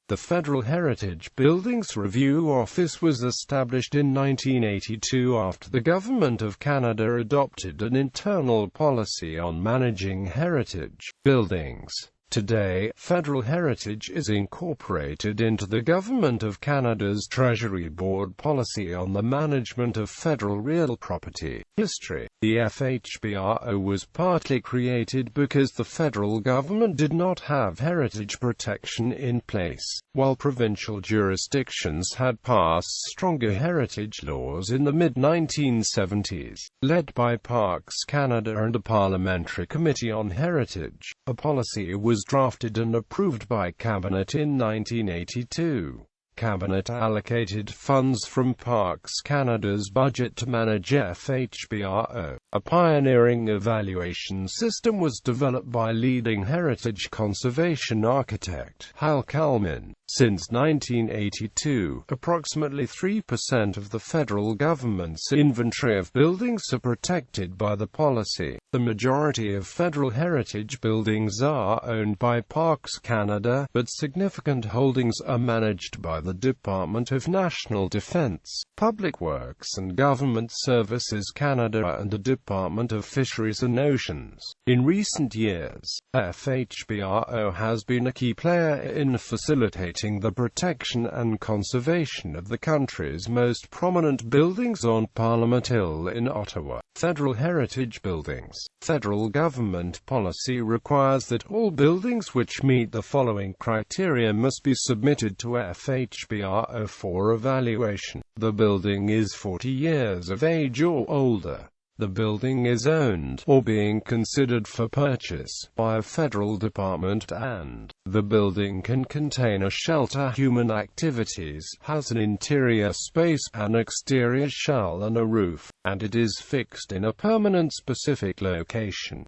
The Federal Heritage Buildings Review Office was established in 1982 after the Government of Canada adopted an internal policy on managing heritage buildings. Today, federal heritage is incorporated into the Government of Canada's Treasury Board policy on the management of federal real property. History. The FHBRO was partly created because the federal government did not have heritage protection in place, while provincial jurisdictions had passed stronger heritage laws in the mid-1970s. Led by Parks Canada and a Parliamentary Committee on Heritage, a policy was drafted and approved by Cabinet in 1982. Cabinet allocated funds from Parks Canada's budget to manage FHBRO. A pioneering evaluation system was developed by leading heritage conservation architect Hal Kalman. Since 1982, approximately 3% of the federal government's inventory of buildings are protected by the policy. The majority of federal heritage buildings are owned by Parks Canada, but significant holdings are managed by the Department of National Defence, Public Works and Government Services Canada and the Department of Fisheries and Oceans. In recent years, FHBRO has been a key player in facilitating the protection and conservation of the country's most prominent buildings on Parliament Hill in Ottawa. Federal heritage buildings. Federal government policy requires that all buildings which meet the following criteria must be submitted to FHBRO for evaluation. The building is 40 years of age or older. The building is owned, or being considered for purchase, by a federal department, and the building can contain a shelter, human activities, has an interior space, an exterior shell and a roof, and it is fixed in a permanent specific location.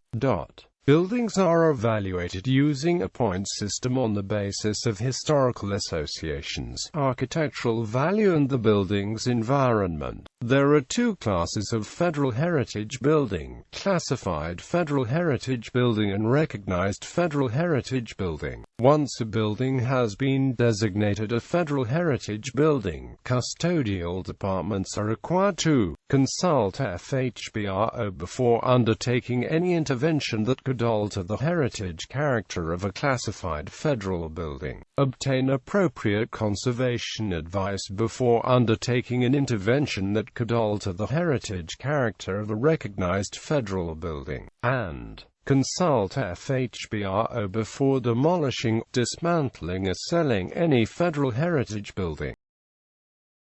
Buildings are evaluated using a points system on the basis of historical associations, architectural value and the building's environment. There are two classes of federal heritage building: classified federal heritage building and recognized federal heritage building. Once a building has been designated a federal heritage building, custodial departments are required to consult FHBRO before undertaking any intervention that could alter the heritage character of a classified federal building. Obtain appropriate conservation advice before undertaking an intervention that could alter the heritage character of a recognized federal building, and consult FHBRO before demolishing, dismantling or selling any federal heritage building.